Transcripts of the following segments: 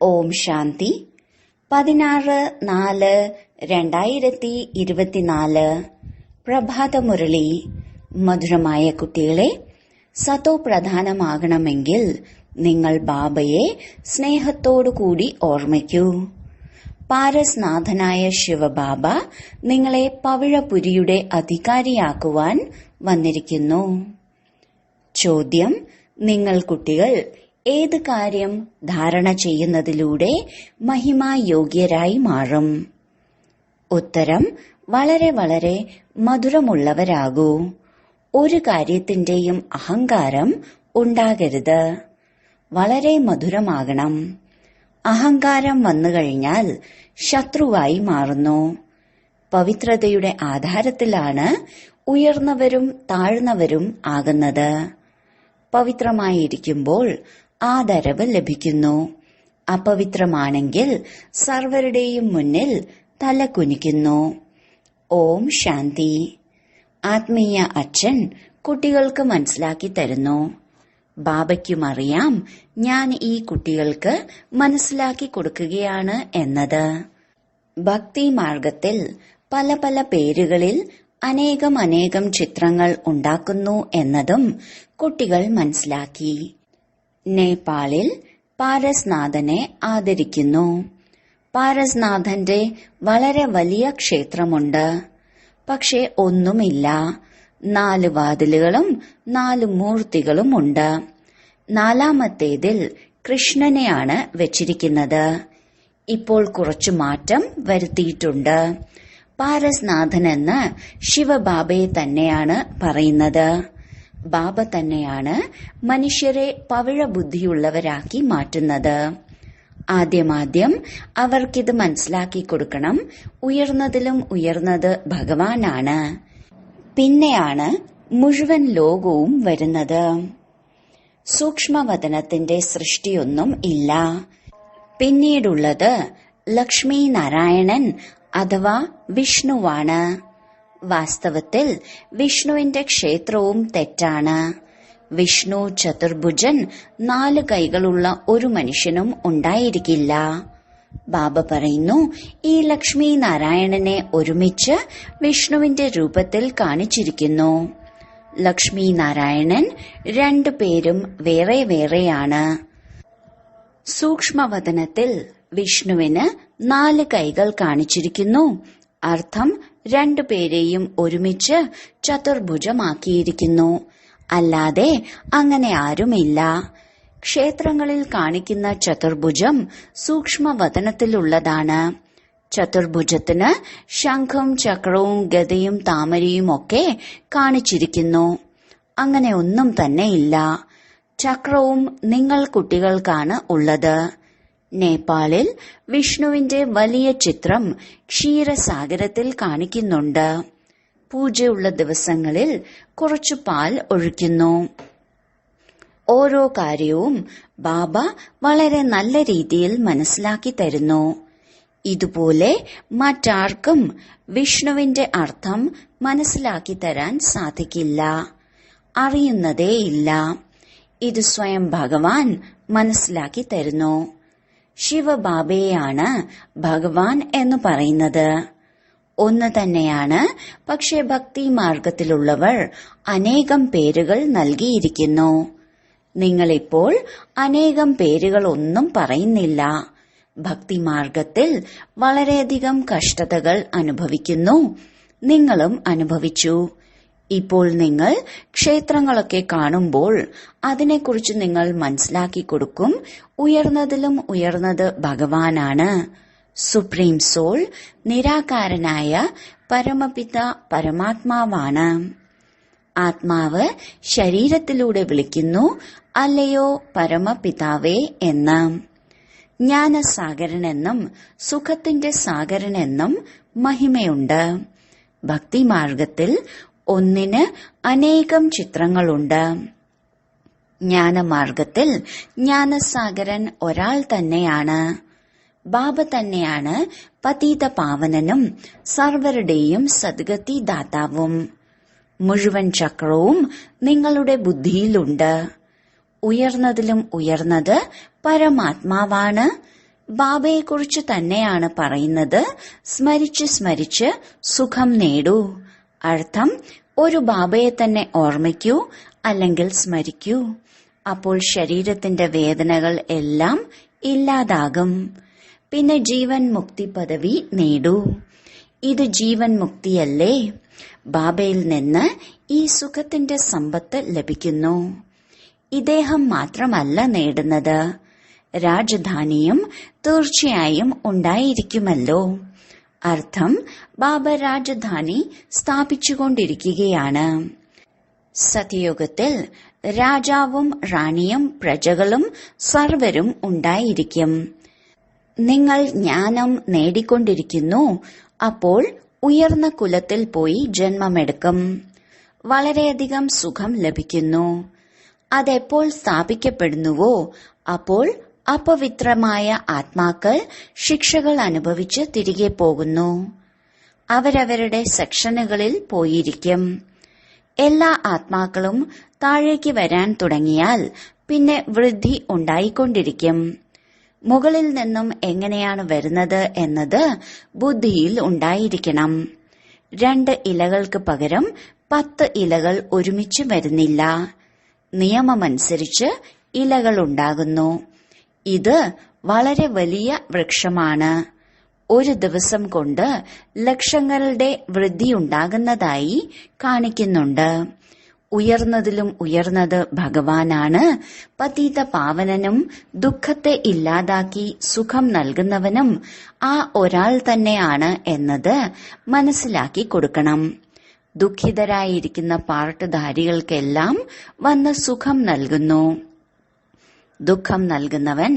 ഓം ശാന്തി 16/4/2024 പ്രഭാതമുരളി. മധുരമായ കുട്ടികളെ, സതോ പ്രധാനമാകണമെങ്കിൽ നിങ്ങൾ ബാബയെ സ്നേഹത്തോടുകൂടി ഓർമ്മിക്കൂ. പാരസ്നാഥനായ ശിവബാബ നിങ്ങളെ പവിഴപുരിയുടെ അധികാരിയാക്കുവാൻ വന്നിരിക്കുന്നു. ചോദ്യം: നിങ്ങൾ കുട്ടികൾ ഏത് കാര്യം ധാരണ ചെയ്യുന്നതിലൂടെ മഹിമായോഗ്യരായി മാറും? ഉത്തരം: വളരെ വളരെ മധുരമുള്ളവരാകൂ. ഒരു കാര്യത്തിന്റെയും അഹങ്കാരം ഉണ്ടാകരുത്. വളരെ മധുരമാകണം. അഹങ്കാരം വന്നുകഴിഞ്ഞാൽ ശത്രുവായി മാറുന്നു. പവിത്രതയുടെ ആധാരത്തിലാണ് ഉയർന്നവരും താഴ്ന്നവരും ആകുന്നത്. പവിത്രമായിരിക്കുമ്പോൾ ആദരവ് ലഭിക്കുന്നു. അപവിത്രമാണെങ്കിൽ സർവരുടെയും മുന്നിൽ തല കുനിക്കുന്നു. ഓം ശാന്തി. ആത്മീയ അച്ഛൻ കുട്ടികൾക്ക് മനസ്സിലാക്കി തരുന്നു. ബാബയ്ക്കും അറിയാം ഞാൻ ഈ കുട്ടികൾക്ക് മനസ്സിലാക്കി കൊടുക്കുകയാണ് എന്നത്. ഭക്തി മാർഗത്തിൽ പല പല പേരുകളിൽ അനേകം ചിത്രങ്ങൾ ഉണ്ടാക്കുന്നു എന്നതും കുട്ടികൾ മനസ്സിലാക്കി. നേപ്പാളിൽ പാരസ്നാഥനെ ആദരിക്കുന്നു. പാരസ്നാഥന്റെ വളരെ വലിയ ക്ഷേത്രമുണ്ട്. പക്ഷെ ഒന്നുമില്ല. 4 വാതിലുകളും 4 മൂർത്തികളും ഉണ്ട്. 4ാമത്തേതിൽ കൃഷ്ണനെയാണ് വെച്ചിരിക്കുന്നത്. ഇപ്പോൾ കുറച്ചു മാറ്റം വരുത്തിയിട്ടുണ്ട്. പാരസ്നാഥനെന്ന് ശിവബാബയെ തന്നെയാണ് പറയുന്നത്. ബാബ തന്നെയാണ് മനുഷ്യരെ പവിഴബുദ്ധിയുള്ളവരാക്കി മാറ്റുന്നത്. ആദ്യം അവർക്കിത് മനസ്സിലാക്കി കൊടുക്കണം. ഉയർന്നതിലും ഉയർന്നത് ഭഗവാനാണ്. പിന്നെയാണ് മുഴുവൻ ലോകവും വരുന്നത്. സൂക്ഷ്മവതനത്തിന്റെ സൃഷ്ടിയൊന്നും ഇല്ല. പിന്നീടുള്ളത് ലക്ഷ്മി നാരായണൻ അഥവാ വിഷ്ണുവാണ്. വാസ്തവത്തിൽ വിഷ്ണുവിന്റെ ക്ഷേത്രവും തെറ്റാണ്. വിഷ്ണു ചതുർഭുജൻ 4 കൈകളുള്ള ഒരു മനുഷ്യനും ഉണ്ടായിരിക്കില്ല. ബാബ പറയുന്നു, ഈ ലക്ഷ്മി നാരായണനെ ഒരുമിച്ച് വിഷ്ണുവിന്റെ രൂപത്തിൽ കാണിച്ചിരിക്കുന്നു. ലക്ഷ്മി നാരായണൻ 2 പേരും വേറെ വേറെയാണ്. സൂക്ഷ്മവതനത്തിൽ വിഷ്ണുവിന് 4 കൈകൾ കാണിച്ചിരിക്കുന്നു. അർത്ഥം 2 പേരെയും ഒരുമിച്ച് ചതുർഭുജമാക്കിയിരിക്കുന്നു. അല്ലാതെ അങ്ങനെ ആരുമില്ല. ക്ഷേത്രങ്ങളിൽ കാണിക്കുന്ന ചതുർഭുജം സൂക്ഷ്മവതനത്തിലുള്ളതാണ്. ചതുർഭുജത്തിന് ശംഖും ചക്രവും ഗദയും താമരയും ഒക്കെ കാണിച്ചിരിക്കുന്നു. അങ്ങനെ ഒന്നും തന്നെ ഇല്ല. ചക്രവും നിങ്ങൾ കുട്ടികൾക്കാണ് ഉള്ളത്. നേപ്പാളിൽ വിഷ്ണുവിന്റെ വലിയ ചിത്രം ക്ഷീരസാഗരത്തിൽ കാണിക്കുന്നുണ്ട്. പൂജയുള്ള ദിവസങ്ങളിൽ കുറച്ചു പാൽ ഒഴിക്കുന്നു. ഓരോ കാര്യവും ബാബ വളരെ നല്ല രീതിയിൽ മനസ്സിലാക്കി തരുന്നു. ഇതുപോലെ മറ്റാർക്കും വിഷ്ണുവിന്റെ അർത്ഥം മനസ്സിലാക്കി തരാൻ സാധിക്കില്ല. അറിയുന്നതേയില്ല. ഇത് സ്വയം ഭഗവാൻ മനസ്സിലാക്കി തരുന്നു. ശിവബാബയെയാണ് ഭഗവാൻ എന്ന് പറയുന്നത്. ഒന്ന് തന്നെയാണ്. പക്ഷെ ഭക്തി മാർഗത്തിലുള്ളവർ അനേകം പേരുകൾ നൽകിയിരിക്കുന്നു. നിങ്ങളിപ്പോൾ അനേകം പേരുകൾ ഒന്നും പറയുന്നില്ല. ഭക്തിമാർഗത്തിൽ വളരെയധികം കഷ്ടതകൾ അനുഭവിക്കുന്നു. നിങ്ങളും അനുഭവിച്ചു. ഇപ്പോൾ നിങ്ങൾ ക്ഷേത്രങ്ങളൊക്കെ കാണുമ്പോൾ അതിനെക്കുറിച്ച് നിങ്ങൾ മനസ്സിലാക്കി കൊടുക്കും. ഉയർന്നതിലും ഉയർന്നത് ഭഗവാനാണ്. സുപ്രീം സോൾ നിരാകാരനായ പരമപിത പരമാത്മാവാണ്. ആത്മാവ് ശരീരത്തിലൂടെ വിളിക്കുന്നു, അല്ലയോ പരമപിതാവേ എന്ന്. ജ്ഞാനസാഗരനെന്നും സുഖത്തിന്റെ സാഗരനെന്നും മഹിമയുണ്ട്. ഭക്തിമാർഗത്തിൽ ഒന്നിന് അനേകം ചിത്രങ്ങളുണ്ട്. ജ്ഞാനമാർഗത്തിൽ ജ്ഞാനസാഗരൻ ഒരാൾ തന്നെയാണ്. ബാബ തന്നെയാണ് പതീത പാവനനും സർവരുടെയും സദ്ഗതി ദാതാവും. മുഴുവൻ ചക്രവും നിങ്ങളുടെ ബുദ്ധിയിലുണ്ട്. ഉയർന്നതിലും ഉയർന്നത് പരമാത്മാവാണ്. ബാബയെക്കുറിച്ച് തന്നെയാണ് പറയുന്നത്. സ്മരിച്ച് സ്മരിച്ച് സുഖം നേടൂ. അർത്ഥം, ഒരു ബാബയെ തന്നെ ഓർമ്മിക്കൂ അല്ലെങ്കിൽ സ്മരിക്കൂ. അപ്പോൾ ശരീരത്തിന്റെ വേദനകൾ എല്ലാം ഇല്ലാതാകും. പിന്നെ ജീവൻ മുക്തി പദവി നേടൂ. ഇത് ജീവൻ മുക്തിയല്ലേ? ബാബയിൽ നിന്ന് ഈ സുഖത്തിന്റെ സമ്പത്ത് ലഭിക്കുന്നു. ഇദ്ദേഹം മാത്രമല്ല നേടുന്നത്, രാജധാനിയും തീർച്ചയായും ഉണ്ടായിരിക്കുമല്ലോ. അർത്ഥം, ബാബ രാജധാനി സ്ഥാപിച്ചുകൊണ്ടിരിക്കുകയാണ്. സത്യയുഗത്തിൽ രാജാവും റാണിയും പ്രജകളും സർവരും ഉണ്ടായിരിക്കും. നിങ്ങൾ ജ്ഞാനം നേടിക്കൊണ്ടിരിക്കുന്നു. അപ്പോൾ ഉയർന്ന കുലത്തിൽ പോയി ജന്മമെടുക്കും. വളരെയധികം സുഖം ലഭിക്കുന്നു. അതെപ്പോൾ സ്ഥാപിക്കപ്പെടുന്നുവോ അപ്പോൾ അപവിത്രമായ ആത്മാക്കൾ ശിക്ഷകൾ അനുഭവിച്ച് തിരികെ പോകുന്നു. അവരവരുടെ സെക്ഷനുകളിൽ പോയിരിക്കും. എല്ലാ ആത്മാക്കളും താഴേക്ക് വരാൻ തുടങ്ങിയാൽ പിന്നെ വൃദ്ധി ഉണ്ടായിക്കൊണ്ടിരിക്കും. മുകളിൽ നിന്നും എങ്ങനെയാണ് വരുന്നത് എന്നത് ബുദ്ധിയിൽ ഉണ്ടായിരിക്കണം. 2 ഇലകൾക്ക് പകരം 10 ഇലകൾ ഒരുമിച്ച് വരുന്നില്ല. നിയമമനുസരിച്ച് ഇലകൾ ഉണ്ടാകുന്നു. ഇത് വളരെ വലിയ വൃക്ഷമാണ്. ഒരു ദിവസം കൊണ്ട് ലക്ഷങ്ങളുടെ വൃദ്ധിയുണ്ടാകുന്നതായി കാണിക്കുന്നുണ്ട്. ഉയർന്നതിലും ഉയർന്നത് ഭഗവാനാണ്. പതിത പാവനനും ദുഃഖത്തെ ഇല്ലാതാക്കി സുഖം നൽകുന്നവനും ആ ഒരാൾ തന്നെയാണ് എന്നത് മനസ്സിലാക്കി കൊടുക്കണം. ദുഃഖിതരായിരിക്കുന്ന പാർട്ടുധാരികൾക്കെല്ലാം വന്ന് സുഖം നൽകുന്നു. ദുഃഖം നൽകുന്നവൻ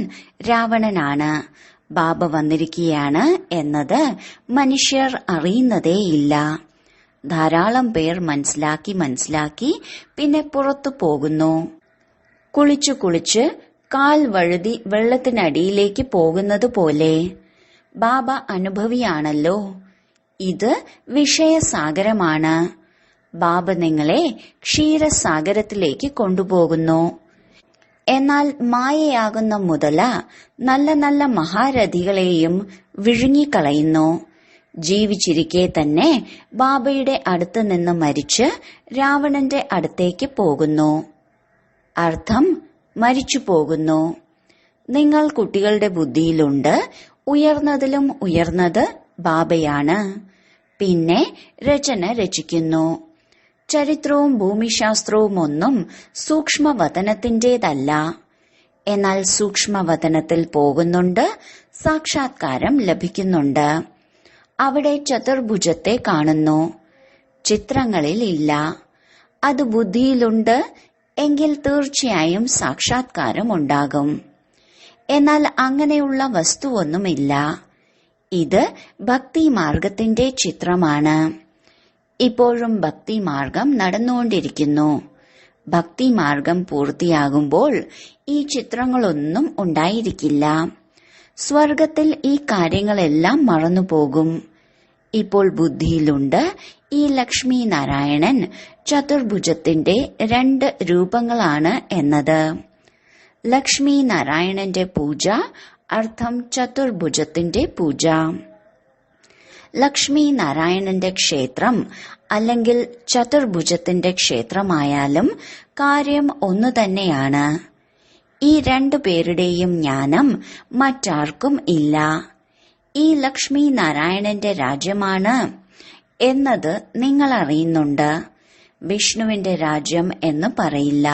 രാവണനാണ്. ബാബ വന്നിരിക്കുകയാണ് എന്നത് മനുഷ്യർ അറിയുന്നതേയില്ല. ധാരാളം പേർ മനസ്സിലാക്കി പിന്നെ പുറത്തു പോകുന്നു. കുളിച്ചു കുളിച്ച് കാൽ വഴുതി വെള്ളത്തിനടിയിലേക്ക് പോകുന്നത് പോലെ. ബാബ അനുഭവിയാണല്ലോ. ഇത് വിഷയസാഗരമാണ്. ബാബ നിങ്ങളെ ക്ഷീരസാഗരത്തിലേക്ക് കൊണ്ടുപോകുന്നു. എന്നാൽ മായയാകുന്ന മുതല നല്ല നല്ല മഹാരഥികളെയും വിഴുങ്ങിക്കളയുന്നു. ജീവിച്ചിരിക്കെ തന്നെ ബാബയുടെ അടുത്ത് നിന്ന് മരിച്ച് രാവണന്റെ അടുത്തേക്ക് പോകുന്നു. അർത്ഥം, മരിച്ചു പോകുന്നു. നിങ്ങൾ കുട്ടികളുടെ ബുദ്ധിയിലുണ്ട് ഉയർന്നതിലും ഉയർന്നത് ബാബയാണ്. പിന്നെ രചന രചിക്കുന്നു. ചരിത്രവും ഭൂമിശാസ്ത്രവും ഒന്നും സൂക്ഷ്മവതനത്തിന്റേതല്ല. എന്നാൽ സൂക്ഷ്മവതനത്തിൽ പോകുന്നുണ്ട്, സാക്ഷാത്കാരം ലഭിക്കുന്നുണ്ട്. അവിടെ ചതുർഭുജത്തെ കാണുന്നു. ചിത്രങ്ങളിൽ ഇല്ല. അത് ബുദ്ധിയിലുണ്ട് എങ്കിൽ തീർച്ചയായും സാക്ഷാത്കാരം ഉണ്ടാകും. എന്നാൽ അങ്ങനെയുള്ള വസ്തുവൊന്നുമില്ല. ഇത് ഭക്തി മാർഗത്തിന്റെ ചിത്രമാണ്. ഇപ്പോഴും ഭക്തി മാർഗം നടന്നുകൊണ്ടിരിക്കുന്നു. ഭക്തി മാർഗം പൂർത്തിയാകുമ്പോൾ ഈ ചിത്രങ്ങളൊന്നും ഉണ്ടായിരിക്കില്ല. സ്വർഗത്തിൽ ഈ കാര്യങ്ങളെല്ലാം മറന്നുപോകും. ഇപ്പോൾ ബുദ്ധിയിലുണ്ട് ഈ ലക്ഷ്മി നാരായണൻ ചതുർഭുജത്തിന്റെ 2 രൂപങ്ങളാണ് എന്നത്. ലക്ഷ്മി നാരായണന്റെ പൂജ അർത്ഥം ചതുർഭുജത്തിന്റെ പൂജ. ലക്ഷ്മി നാരായണന്റെ ക്ഷേത്രം അല്ലെങ്കിൽ ചതുർഭുജത്തിന്റെ ക്ഷേത്രമായാലും കാര്യം ഒന്നു തന്നെയാണ്. ഈ 2 പേരുടെയും ജ്ഞാനം മറ്റാർക്കും ഇല്ല. ഈ ലക്ഷ്മി നാരായണന്റെ രാജ്യമാണ് എന്നത് നിങ്ങൾ അറിയുന്നുണ്ട്. വിഷ്ണുവിന്റെ രാജ്യം എന്ന് പറയില്ല.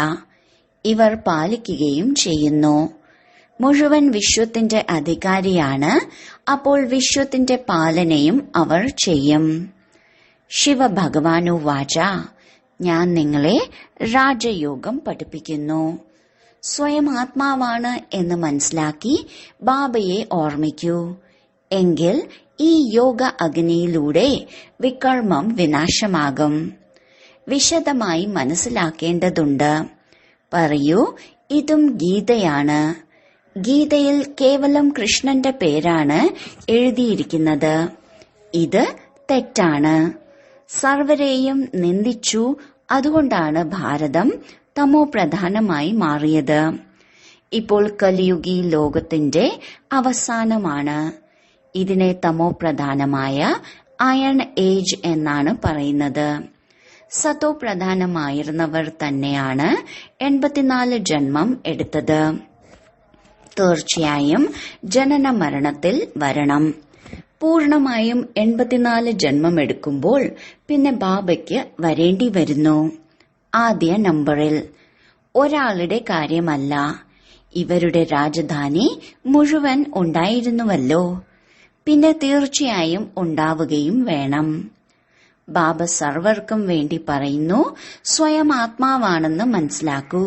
ഇവർ പാലിക്കുകയും ചെയ്യുന്നു. മുഴുവൻ വിശ്വത്തിന്റെ അധികാരിയാണ്. അപ്പോൾ വിശ്വത്തിന്റെ പാലനയും അവർ ചെയ്യും. ശിവഭഗവാനു വാച, ഞാൻ നിങ്ങളെ രാജയോഗം പഠിപ്പിക്കുന്നു. സ്വയം ആത്മാവാണ് എന്ന് മനസ്സിലാക്കി ബാബയെ ഓർമ്മിക്കൂ. എങ്കിൽ ഈ യോഗ അഗ്നിയിലൂടെ വികർമ്മം വിനാശമാകും. വിശദമായി മനസ്സിലാക്കേണ്ടതുണ്ട്. പറയൂ, ഇതും ഗീതയാണ്. ഗീതയിൽ കേവലം കൃഷ്ണന്റെ പേരാണ് എഴുതിയിരിക്കുന്നത്. ഇത് തെറ്റാണ്. സർവരെയും നിന്ദിച്ചു. അതുകൊണ്ടാണ് ഭാരതം തമോ പ്രധാനമായി മാറിയത്. ഇപ്പോൾ കലിയുഗി ലോകത്തിന്റെ അവസാനമാണ്. ഇതിനെ തമോ പ്രധാനമായ അയൺ ഏജ് എന്നാണ് പറയുന്നത്. സതോ പ്രധാനമായിരുന്നവർ തന്നെയാണ് 84 ജന്മം എടുത്തത്. തീർച്ചയായും ജനന മരണത്തിൽ വരണം. പൂർണമായും 84 ജന്മമെടുക്കുമ്പോൾ പിന്നെ ബാബയ്ക്ക് വരേണ്ടി വരുന്നു. ആദ്യ നമ്പറിൽ ഒരാളുടെ കാര്യമല്ല, ഇവരുടെ രാജധാനി മുഴുവൻ ഉണ്ടായിരുന്നുവല്ലോ. പിന്നെ തീർച്ചയായും ഉണ്ടാവുകയും വേണം. ബാബ സർവർക്കും വേണ്ടി പറയുന്നു, സ്വയം ആത്മാവാണെന്ന് മനസ്സിലാക്കൂ,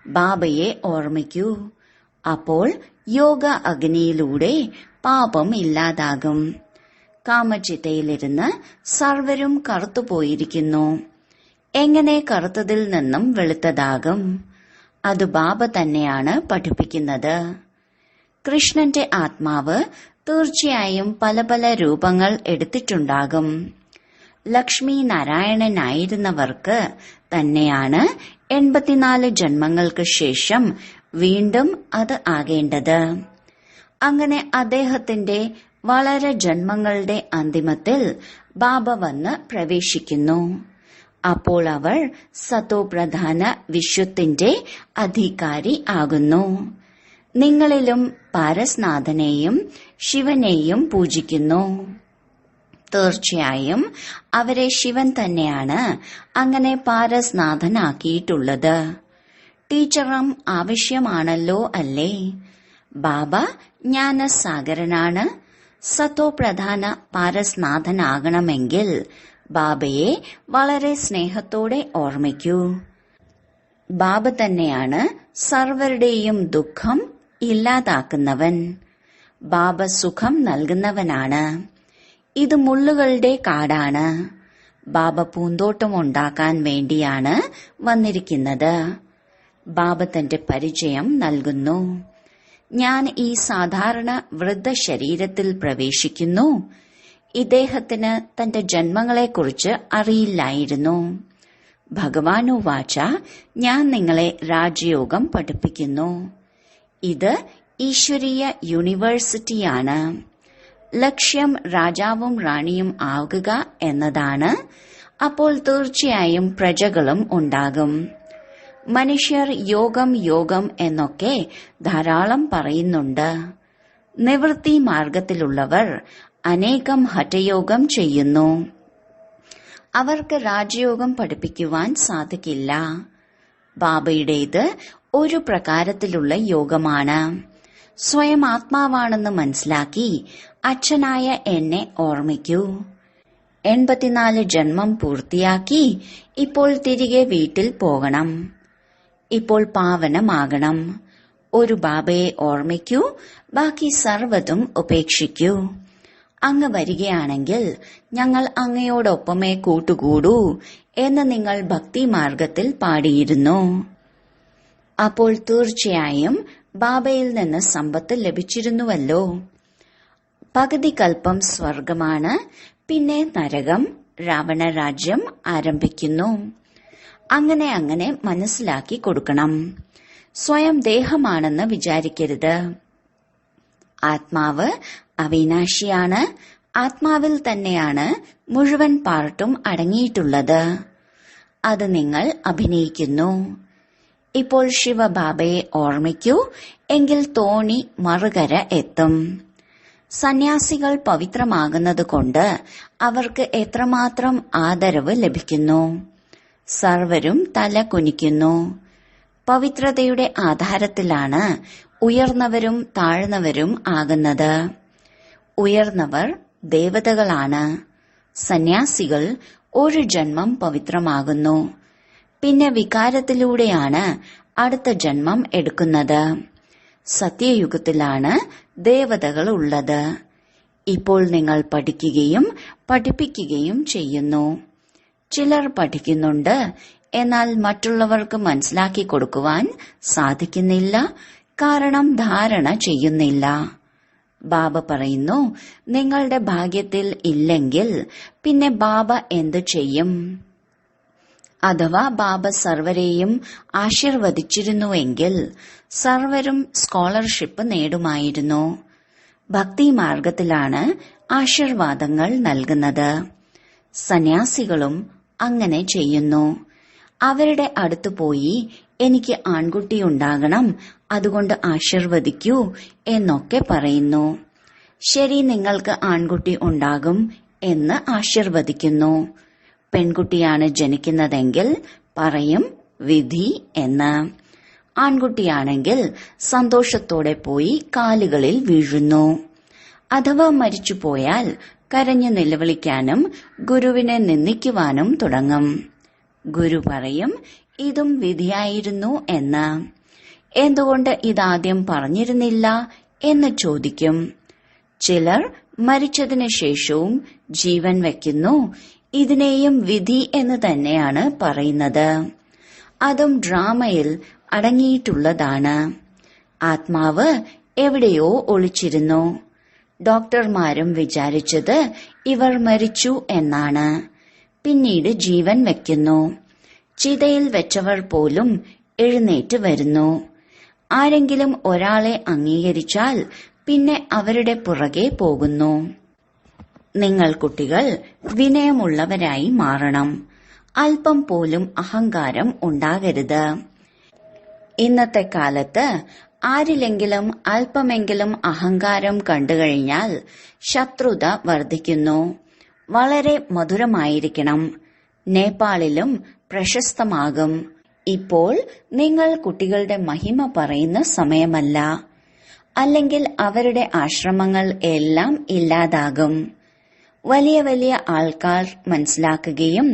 ബാബയെ ഓർമ്മിക്കൂ. അപ്പോൾ യോഗ അഗ്നിയിലൂടെ പാപം ഇല്ലാതാകും. കാമചിത്തയിലിരുന്ന് സർവരും കറുത്തുപോയിരിക്കുന്നു. എങ്ങനെ കറുത്തതിൽ നിന്നും വെളുത്തതാകും? അത് ബാബ തന്നെയാണ് പഠിപ്പിക്കുന്നത്. കൃഷ്ണന്റെ ആത്മാവ് തീർച്ചയായും പല പല രൂപങ്ങൾ എടുത്തിട്ടുണ്ടാകും. ലക്ഷ്മി നാരായണനായിരുന്നവർക്ക് തന്നെയാണ് 84 ജന്മങ്ങൾക്ക് ശേഷം വീണ്ടും അത് ആകേണ്ടത്. അങ്ങനെ അദ്ദേഹത്തിന്റെ വളരെ ജന്മങ്ങളുടെ അന്തിമത്തിൽ ബാബ വന്ന് പ്രവേശിക്കുന്നു. അപ്പോൾ അവർ സതോ പ്രധാന വിശ്വത്തിന്റെ അധികാരി ആകുന്നു. നിങ്ങളിലും പാരസ്നാഥനെയും ശിവനെയും പൂജിക്കുന്നു. തീർച്ചയായും അവരെ ശിവൻ തന്നെയാണ് അങ്ങനെ പാരസ്നാഥനാക്കിയിട്ടുള്ളത്. ടീച്ചറും ആവശ്യമാണല്ലോ അല്ലേ? ബാബ ജ്ഞാനസാഗരനാണ്. സതോ പ്രധാന പാരസ്നാഥനാകണമെങ്കിൽ ബാബയെ വളരെ സ്നേഹത്തോടെ ഓർമ്മിക്കൂ. ബാബ തന്നെയാണ് സർവരുടെയും ദുഃഖം ഇല്ലാതാക്കുന്നവൻ. ബാബ സുഖം നൽകുന്നവനാണ്. ഇത് മുള്ളുകളുടെ കാടാണ്. ബാബ പൂന്തോട്ടം ഉണ്ടാക്കാൻ വേണ്ടിയാണ് വന്നിരിക്കുന്നത്. ബാബ തന്റെ പരിചയം നൽകുന്നു. ഞാൻ ഈ സാധാരണ വൃദ്ധ ശരീരത്തിൽ പ്രവേശിക്കുന്നു. ഇദ്ദേഹത്തിന് തന്റെ ജന്മങ്ങളെക്കുറിച്ച് അറിയില്ലായിരുന്നു. ഭഗവാനുവാച, ഞാൻ നിങ്ങളെ രാജയോഗം പഠിപ്പിക്കുന്നു. ഇത് ഈശ്വരീയ യൂണിവേഴ്സിറ്റിയാണ്. ലക്ഷ്യം രാജാവും റാണിയും ആകുക എന്നതാണ്. അപ്പോൾ തീർച്ചയായും പ്രജകളും ഉണ്ടാകും. മനുഷ്യർ യോഗം യോഗം എന്നൊക്കെ ധാരാളം പറയുന്നുണ്ട്. നിവൃത്തി മാർഗത്തിലുള്ളവർ അനേകം ഹഠയോഗം ചെയ്യുന്നു. അവർക്ക് രാജയോഗം പഠിപ്പിക്കുവാൻ സാധിക്കില്ല. ബാബയുടേത് ഒരു പ്രകാരത്തിലുള്ള യോഗമാണ്. സ്വയം ആത്മാവാണെന്ന് മനസ്സിലാക്കി അച്ഛനായ എന്നെ ഓർമ്മിക്കൂ. 84 ജന്മം പൂർത്തിയാക്കി ഇപ്പോൾ തിരികെ വീട്ടിൽ പോകണം. ഇപ്പോൾ പാവനമാകണം. ഒരു ബാബയെ ഓർമ്മിക്കൂ, ബാക്കി സർവ്വതും ഉപേക്ഷിക്കൂ. അങ്ങ് വരികയാണെങ്കിൽ ഞങ്ങൾ അങ്ങയോടൊപ്പമേ കൂട്ടുകൂടൂ എന്ന് നിങ്ങൾ ഭക്തിമാർഗത്തിൽ പാടിയിരുന്നു. അപ്പോൾ തീർച്ചയായും ബാബയിൽ നിന്ന് സമ്പത്ത് ലഭിച്ചിരുന്നുവല്ലോ. പകുതി കൽപ്പം സ്വർഗമാണ്, പിന്നെ നരകം, രാവണ രാജ്യം ആരംഭിക്കുന്നു. അങ്ങനെ അങ്ങനെ മനസ്സിലാക്കി കൊടുക്കണം. സ്വയം ദേഹമാണെന്ന് വിചാരിക്കരുത്. ആത്മാവ് അവിനാശിയാണ്. ആത്മാവിൽ തന്നെയാണ് മുഴുവൻ പാർട്ടും അടങ്ങിയിട്ടുള്ളത്. അത് നിങ്ങൾ അഭിനയിക്കുന്നു. ഇപ്പോൾ ശിവബാബയെ ഓർമ്മിക്കൂ, എങ്കിൽ തോണി മറുകര എത്തും. സന്യാസികൾ പവിത്രമാകുന്നതുകൊണ്ട് അവർക്ക് എത്രമാത്രം ആദരവ് ലഭിക്കുന്നു. സർവരും തല കുനിക്കുന്നു. പവിത്രതയുടെ ആധാരത്തിലാണ് ഉയർന്നവരും താഴ്ന്നവരും ആകുന്നത്. ഉയർന്നവർ ദേവതകളാണ്. സന്യാസികൾ ഒരു ജന്മം പവിത്രമാകുന്നു. പിന്നെ വികാരത്തിലൂടെയാണ് അടുത്ത ജന്മം എടുക്കുന്നത്. സത്യയുഗത്തിലാണ് ദേവതകൾ ഉള്ളത്. ഇപ്പോൾ നിങ്ങൾ പഠിക്കുകയും പഠിപ്പിക്കുകയും ചെയ്യുന്നു. ചിലർ പഠിക്കുന്നുണ്ട്, എന്നാൽ മറ്റുള്ളവർക്ക് മനസ്സിലാക്കി കൊടുക്കുവാൻ സാധിക്കുന്നില്ല. കാരണം ധാരണ ചെയ്യുന്നില്ല. ബാബ പറയുന്നു, നിങ്ങളുടെ ഭാഗ്യത്തിൽ ഇല്ലെങ്കിൽ പിന്നെ ബാബ എന്തു ചെയ്യും? അഥവാ ബാബ സർവരെയും ആശീർവദിച്ചിരുന്നുവെങ്കിൽ സർവരും സ്കോളർഷിപ്പ് നേടുമായിരുന്നു. ഭക്തി മാർഗത്തിലാണ് ആശീർവാദങ്ങൾ നൽകുന്നത്. സന്യാസികളും അങ്ങനെ ചെയ്യുന്നു. അവരുടെ അടുത്ത് പോയി എനിക്ക് ആൺകുട്ടിയുണ്ടാകണം, അതുകൊണ്ട് ആശീർവദിക്കൂ എന്നൊക്കെ പറയുന്നു. ശരി, നിങ്ങൾക്ക് ആൺകുട്ടി ഉണ്ടാകും എന്ന് ആശീർവദിക്കുന്നു. പെൺകുട്ടിയാണ് ജനിക്കുന്നതെങ്കിൽ പറയും വിധി എന്ന്. ആൺകുട്ടിയാണെങ്കിൽ സന്തോഷത്തോടെ പോയി കാലുകളിൽ വീഴുന്നു. അഥവാ മരിച്ചുപോയാൽ കരഞ്ഞു നിലവിളിക്കാനും ഗുരുവിനെ നിന്ദിക്കുവാനും തുടങ്ങും. ഗുരു പറയും ഇതും വിധിയായിരുന്നു എന്ന്. എന്തുകൊണ്ട് ഇതാദ്യം പറഞ്ഞിരുന്നില്ല എന്ന് ചോദിക്കും. ചിലർ മരിച്ചതിനു ശേഷവും ജീവൻ വയ്ക്കുന്നു. ഇതിനെയും വിധി എന്ന് തന്നെയാണ് പറയുന്നത്. അതും ഡ്രാമയിൽ അടങ്ങിയിട്ടുള്ളതാണ്. ആത്മാവ് എവിടെയോ ഒളിച്ചിരുന്നു. ഡോക്ടർമാരും വിചാരിച്ചത് ഇവർ മരിച്ചു എന്നാണ്. പിന്നീട് ജീവൻ വയ്ക്കുന്നു. ചിതയിൽ വെച്ചവർ പോലും എഴുന്നേറ്റ് വരുന്നു. ആരെങ്കിലും ഒരാളെ അംഗീകരിച്ചാൽ പിന്നെ അവരുടെ പുറകെ പോകുന്നു. നിങ്ങൾ കുട്ടികൾ വിനയമുള്ളവരായി മാറണം. അല്പം പോലും അഹങ്കാരം ഉണ്ടാകരുത്. ഇന്നത്തെ കാലത്ത് ആരിലെങ്കിലും അല്പമെങ്കിലും അഹങ്കാരം കണ്ടുകഴിഞ്ഞാൽ ശത്രുത വർദ്ധിക്കുന്നു. വളരെ മധുരമായിരിക്കണം. നേപ്പാളിലും പ്രശസ്തമാകും. ഇപ്പോൾ നിങ്ങൾ കുട്ടികളുടെ മഹിമ പറയുന്ന സമയമല്ല. അല്ലെങ്കിൽ അവരുടെ ആശ്രമങ്ങൾ എല്ലാം ഇല്ലാതാകും. വലിയ വലിയ ആൾക്കാർ മനസ്സിലാക്കുകയും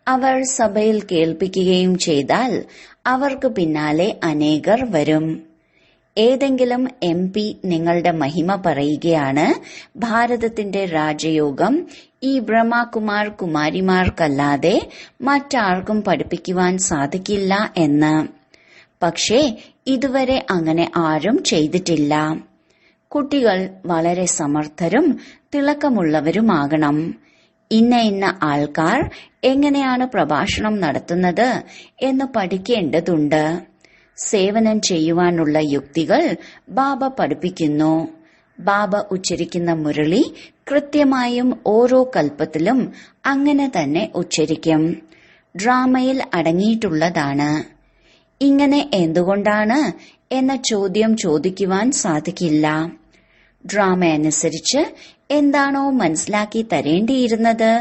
അവർ സഭയിൽ കേൾപ്പിക്കുകയും ചെയ്താൽ അവർക്ക് പിന്നാലെ അനേകർ വരും. ഏതെങ്കിലും MP നിങ്ങളുടെ മഹിമ പറയുകയാണ്, ഭാരതത്തിന്റെ രാജയോഗം ഈ ബ്രഹ്മകുമാർ കുമാരിമാർക്കല്ലാതെ മറ്റാർക്കും പഠിപ്പിക്കുവാൻ സാധിക്കില്ല എന്ന്. പക്ഷേ ഇതുവരെ അങ്ങനെ ആരും ചെയ്തിട്ടില്ല. കുട്ടികൾ വളരെ സമർത്ഥരും തിളക്കമുള്ളവരുമാകണം. ഇന്ന ഇന്ന ആൾക്കാർ എങ്ങനെയാണ് പ്രഭാഷണം നടത്തുന്നത് എന്ന് പഠിക്കേണ്ടതുണ്ട്. സേവനം ചെയ്യുവാനുള്ള യുക്തികൾ ബാബ പഠിപ്പിക്കുന്നു. ബാബ ഉച്ചരിക്കുന്ന മുരളി കൃത്യമായും ഓരോ കൽപ്പത്തിലും അങ്ങനെ തന്നെ ഉച്ചരിക്കും. ഡ്രാമയിൽ അടങ്ങിയിട്ടുള്ളതാണ്. ഇങ്ങനെ എന്തുകൊണ്ടാണ് എന്ന ചോദ്യം ചോദിക്കുവാൻ സാധിക്കില്ല. ഡ്രാമ അനുസരിച്ച് എന്താണോ മനസ്സിലാക്കി തരേണ്ടിയിരുന്നത്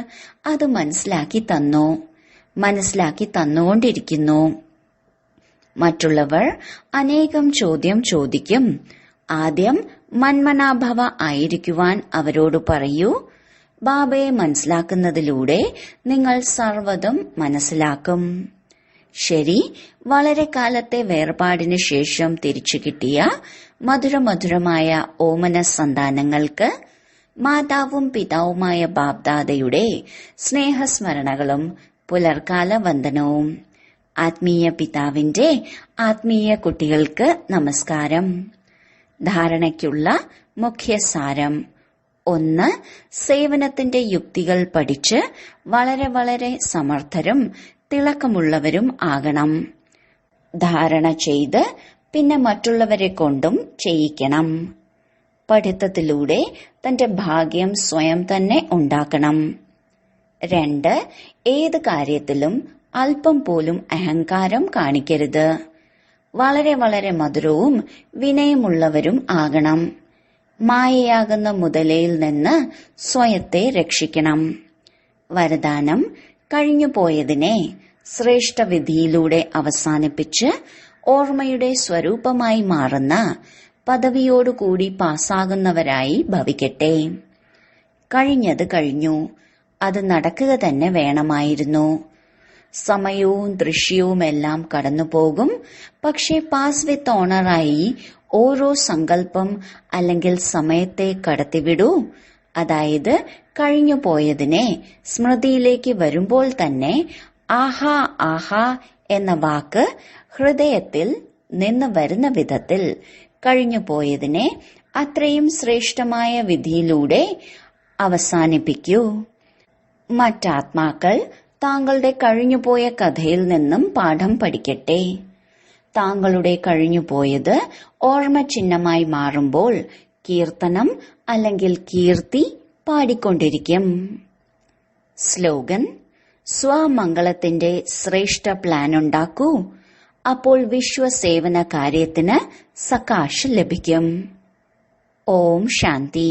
അത് മനസ്സിലാക്കി തന്നു. മനസ്സിലാക്കി തന്നുകൊണ്ടിരിക്കുന്നു. മറ്റുള്ളവർ അനേകം ചോദ്യം ചോദിക്കും. ആദ്യം മന്മനാഭവ ആയിരിക്കുവാൻ അവരോട് പറയൂ. ബാബയെ മനസ്സിലാക്കുന്നതിലൂടെ നിങ്ങൾ സർവ്വതും മനസ്സിലാക്കും. ശരി, വളരെ കാലത്തെ വേർപാടിന് ശേഷം തിരിച്ചു കിട്ടിയ മധുരമധുരമായ ഓമന സന്താനങ്ങൾക്ക് മാതാവും പിതാവുമായ ബാബ്ദാദയുടെ സ്നേഹസ്മരണകളും പുലർക്കാല വന്ദനവും. ആത്മീയ പിതാവിന്റെ ആത്മീയ കുട്ടികൾക്ക് നമസ്കാരം. ധാരണയ്ക്കുള്ള മുഖ്യസാരം: 1. സേവനത്തിന്റെ യുക്തികൾ പഠിച്ച് വളരെ വളരെ സമർത്ഥരും തിളക്കമുള്ളവരും ആകണം. ധാരണ ചെയ്ത് പിന്നെ മറ്റുള്ളവരെ കൊണ്ടും ചെയ്യിക്കണം. പഠിത്തത്തിലൂടെ തന്റെ ഭാഗ്യം സ്വയം തന്നെ ഉണ്ടാക്കണം. 2. ഏത് കാര്യത്തിലും അല്പം പോലും അഹങ്കാരം കാണിക്കരുത്. വളരെ വളരെ മധുരവും വിനയമുള്ളവരും ആകണം. മായയാകുന്ന മുതലയിൽ നിന്ന് സ്വയത്തെ രക്ഷിക്കണം. വരദാനം: കഴിഞ്ഞുപോയതിനെ ശ്രേഷ്ഠവിധിയിലൂടെ അവസാനിപ്പിച്ച് ഓർമ്മയുടെ സ്വരൂപമായി മാറുന്ന പദവിയോടുകൂടി പാസ്സാകുന്നവരായി ഭവിക്കട്ടെ. കഴിഞ്ഞത് കഴിഞ്ഞു. അത് നടക്കുക തന്നെ വേണമായിരുന്നു. സമയവും ദൃശ്യവുമെല്ലാം കടന്നുപോകും. പക്ഷേ പാസ് വിത്ത് ഓണറായി ഓരോ സങ്കല്പം അല്ലെങ്കിൽ സമയത്തെ കടത്തിവിടൂ. അതായത് കഴിഞ്ഞു പോയതിനെ സ്മൃതിയിലേക്ക് വരുമ്പോൾ തന്നെ ആഹാ ആഹാ എന്ന വാക്ക് ഹൃദയത്തിൽ നിന്ന് വരുന്ന വിധത്തിൽ കഴിഞ്ഞു പോയതിനെ അത്രയും ശ്രേഷ്ഠമായ വിധിയിലൂടെ അവസാനിപ്പിക്കൂ. മറ്റാത്മാക്കൾ താങ്കളുടെ കഴിഞ്ഞുപോയ കഥയിൽ നിന്നും പാഠം പഠിക്കട്ടെ. താങ്കളുടെ കഴിഞ്ഞുപോയത് ഓർമ്മ ചിഹ്നമായി മാറുമ്പോൾ കീർത്തനം അല്ലെങ്കിൽ കീർത്തി പാടിക്കൊണ്ടിരിക്കും. സ്ലോഗൻ: സ്വമംഗളത്തിന്റെ ശ്രേഷ്ഠ പ്ലാൻ ഉണ്ടാക്കൂ, അപ്പോൾ വിശ്വസേവന കാര്യത്തിന് സകാശ് ലഭിക്കും. ഓം ശാന്തി.